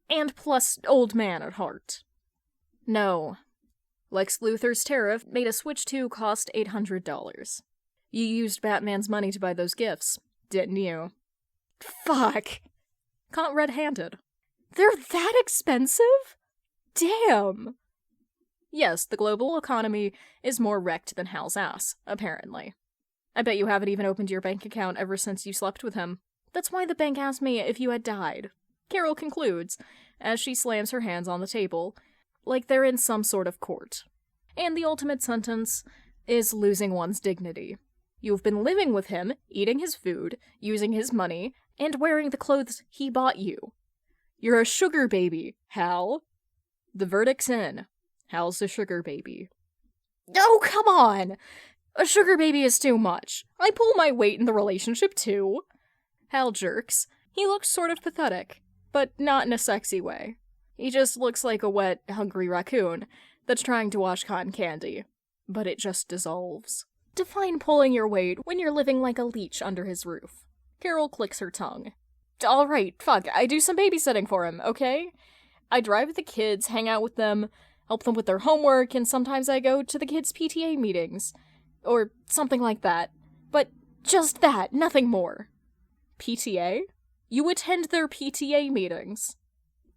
And plus, old man at heart. No. Lex Luthor's tariff made a Switch 2 cost $800. You used Batman's money to buy those gifts, didn't you? Fuck. Caught red-handed. They're that expensive? Damn. Yes, the global economy is more wrecked than Hal's ass, apparently. I bet you haven't even opened your bank account ever since you slept with him. That's why the bank asked me if you had died. Carol concludes, as she slams her hands on the table, like they're in some sort of court. And the ultimate sentence is losing one's dignity. You've been living with him, eating his food, using his money, and wearing the clothes he bought you. You're a sugar baby, Hal. The verdict's in. Hal's a sugar baby. Oh, come on! A sugar baby is too much. I pull my weight in the relationship, too. Hal jerks. He looks sort of pathetic, but not in a sexy way. He just looks like a wet, hungry raccoon that's trying to wash cotton candy. But it just dissolves. Define pulling your weight when you're living like a leech under his roof. Carol clicks her tongue. Alright, fuck, I do some babysitting for him, okay? I drive with the kids, hang out with them, help them with their homework, and sometimes I go to the kids' PTA meetings. Or something like that. But just that, nothing more. PTA? You attend their PTA meetings.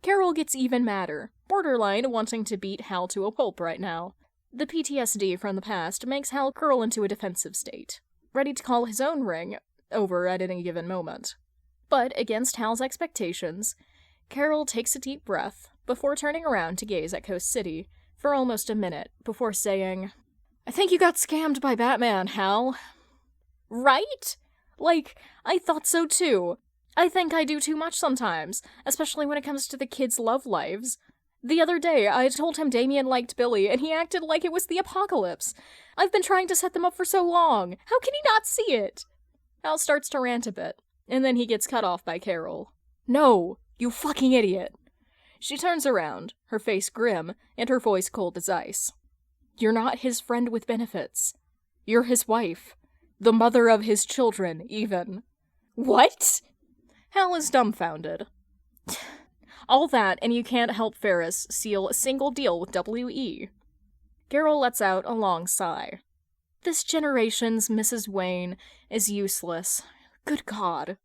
Carol gets even madder, borderline wanting to beat Hal to a pulp right now. The PTSD from the past makes Hal curl into a defensive state, ready to call his own ring over at any given moment. But against Hal's expectations, Carol takes a deep breath before turning around to gaze at Coast City for almost a minute before saying, I think you got scammed by Batman, Hal. Right? Like, I thought so too. I think I do too much sometimes, especially when it comes to the kids' love lives. The other day, I told him Damien liked Billy, and he acted like it was the apocalypse. I've been trying to set them up for so long. How can he not see it? Hal starts to rant a bit, and then he gets cut off by Carol. No, you fucking idiot. She turns around, her face grim, and her voice cold as ice. You're not his friend with benefits. You're his wife. The mother of his children, even. What? Hal is dumbfounded. All that, and you can't help Ferris seal a single deal with W.E. Carol lets out a long sigh. This generation's Mrs. Wayne is useless. Good God.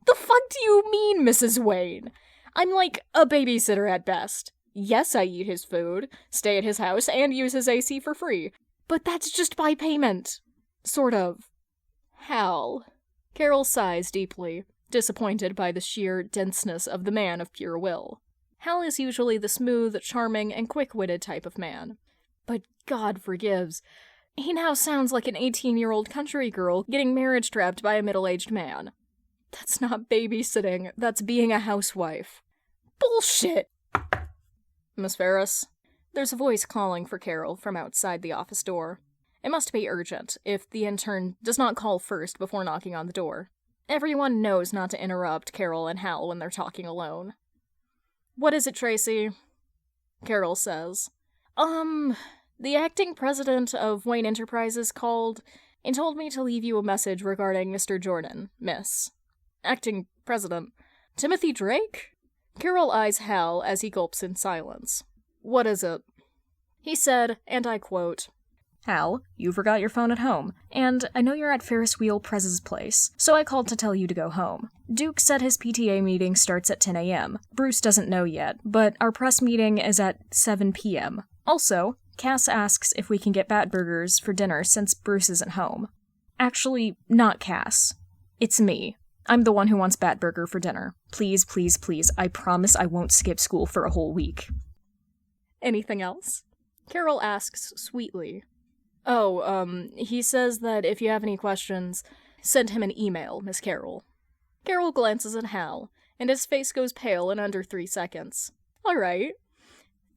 The fuck do you mean, Mrs. Wayne? I'm like a babysitter at best. Yes, I eat his food, stay at his house, and use his AC for free. But that's just by payment. Sort of. Hal. Carol sighs deeply, disappointed by the sheer denseness of the man of pure will. Hal is usually the smooth, charming, and quick-witted type of man. But God forgives. He now sounds like an 18-year-old country girl getting marriage-trapped by a middle-aged man. That's not babysitting, that's being a housewife. Bullshit! Miss Ferris? There's a voice calling for Carol from outside the office door. It must be urgent if the intern does not call first before knocking on the door. Everyone knows not to interrupt Carol and Hal when they're talking alone. "What is it, Tracy?" Carol says. The acting president of Wayne Enterprises called and told me to leave you a message regarding Mr. Jordan, miss." "Acting president? Timothy Drake?" Carol eyes Hal as he gulps in silence. "What is it?" He said, and I quote, "Hal, you forgot your phone at home, and I know you're at Ferris Wheel Prez's place, so I called to tell you to go home. Duke said his PTA meeting starts at 10 a.m. Bruce doesn't know yet, but our press meeting is at 7 p.m. Also, Cass asks if we can get bat burgers for dinner since Bruce isn't home. Actually, not Cass. It's me. I'm the one who wants bat burger for dinner. Please, please, please, I promise I won't skip school for a whole week." "Anything else?" Carol asks sweetly. He says that if you have any questions, send him an email, Miss Carol." Carol glances at Hal, and his face goes pale in under 3 seconds. "All right.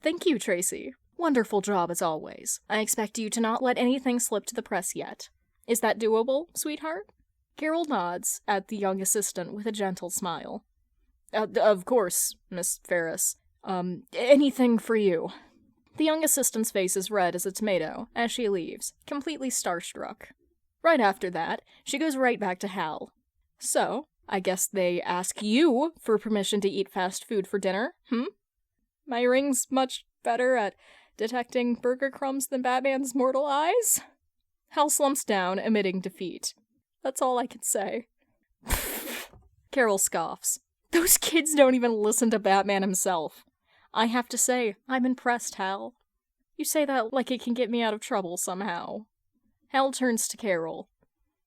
Thank you, Tracy. Wonderful job as always. I expect you to not let anything slip to the press yet. Is that doable, sweetheart?" Carol nods at the young assistant with a gentle smile. Of course, Miss Ferris. Anything for you." The young assistant's face is red as a tomato as she leaves, completely starstruck. Right after that, she goes right back to Hal. "So, I guess they ask you for permission to eat fast food for dinner, My ring's much better at detecting burger crumbs than Batman's mortal eyes?" Hal slumps down, admitting defeat. "That's all I can say." Carol scoffs. "Those kids don't even listen to Batman himself. I have to say, I'm impressed, Hal. You say that like it can get me out of trouble somehow." Hal turns to Carol.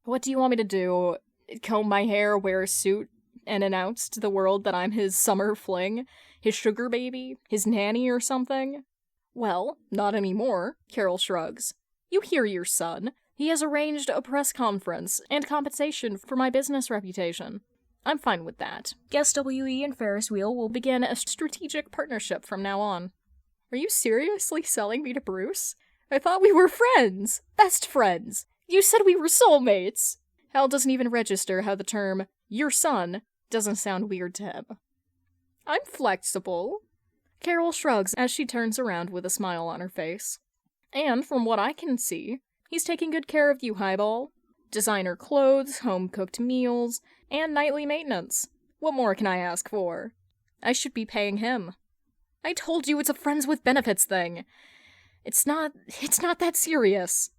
"What do you want me to do? Comb my hair, wear a suit, and announce to the world that I'm his summer fling? His sugar baby? His nanny or something?" "Well, not anymore," Carol shrugs. "You hear your son. He has arranged a press conference and compensation for my business reputation. I'm fine with that. Guess WE and Ferris Wheel will begin a strategic partnership from now on." "Are you seriously selling me to Bruce? I thought we were friends! Best friends! You said we were soulmates!" Hal doesn't even register how the term, "your son," doesn't sound weird to him. "I'm flexible." Carol shrugs as she turns around with a smile on her face. "And from what I can see, he's taking good care of you, Highball. Designer clothes, home-cooked meals, and nightly maintenance. What more can I ask for? I should be paying him. I told you it's a friends with benefits thing. It's not that serious."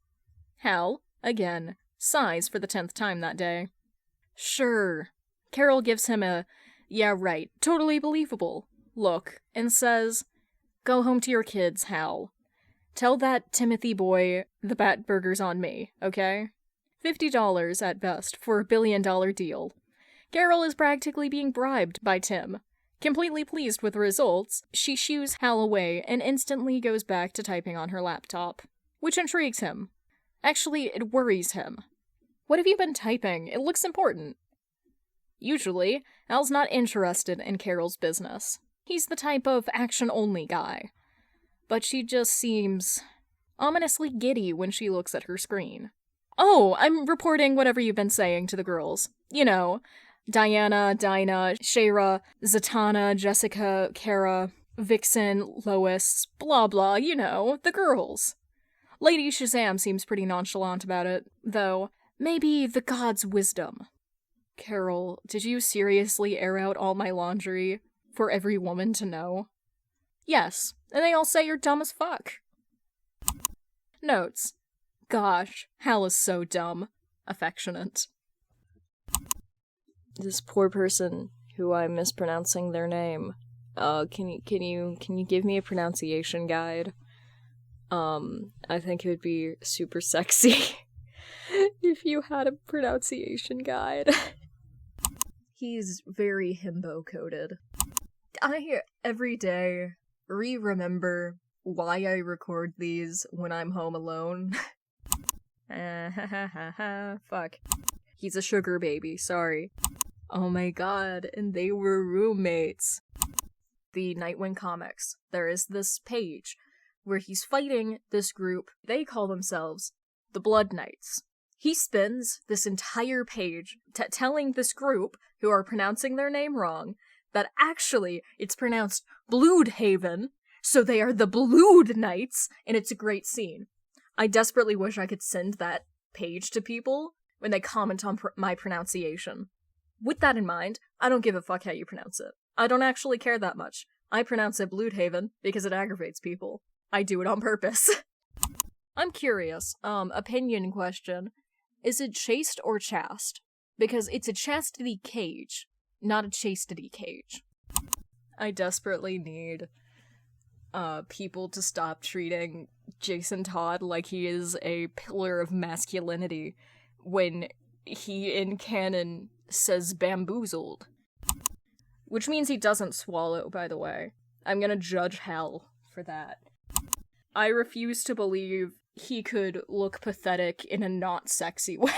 Hal, again, sighs for the 10th time that day. "Sure." Carol gives him a, "yeah, right, totally believable" look, and says, "Go home to your kids, Hal. Tell that Timothy boy the bat burger's on me, okay? $50 at best for a $1 billion deal." Carol is practically being bribed by Tim. Completely pleased with the results, she shoos Hal away and instantly goes back to typing on her laptop, which intrigues him. Actually, it worries him. "What have you been typing? It looks important." Usually, Hal's not interested in Carol's business. He's the type of action-only guy. But she just seems ominously giddy when she looks at her screen. "Oh, I'm reporting whatever you've been saying to the girls. You know, Diana, Dinah, Shayra, Zatanna, Jessica, Kara, Vixen, Lois, blah blah, you know, the girls." Lady Shazam seems pretty nonchalant about it, though. Maybe the god's wisdom. "Carol, did you seriously air out all my laundry for every woman to know?" "Yes, and they all say you're dumb as fuck." Notes. Gosh, Hal is so dumb. Affectionate. This poor person who I'm mispronouncing their name. Can you give me a pronunciation guide? I think it would be super sexy if you had a pronunciation guide. He's very himbo-coded. I, every day, remember why I record these when I'm home alone. Fuck. He's a sugar baby, sorry. Oh my god, and they were roommates. The Nightwing comics, there is this page where he's fighting this group. They call themselves the Blood Knights. He spends this entire page telling this group, who are pronouncing their name wrong, that actually it's pronounced Bloodhaven, so they are the Blood Knights, and it's a great scene. I desperately wish I could send that page to people when they comment on my pronunciation. With that in mind, I don't give a fuck how you pronounce it. I don't actually care that much. I pronounce it Bloodhaven because it aggravates people. I do it on purpose. I'm curious, opinion question. Is it chaste or chaste? Because it's a chastity cage, not a chastity cage. I desperately need people to stop treating Jason Todd like he is a pillar of masculinity when he in canon says bamboozled. Which means he doesn't swallow, by the way. I'm gonna judge Hal for that. I refuse to believe he could look pathetic in a not sexy way.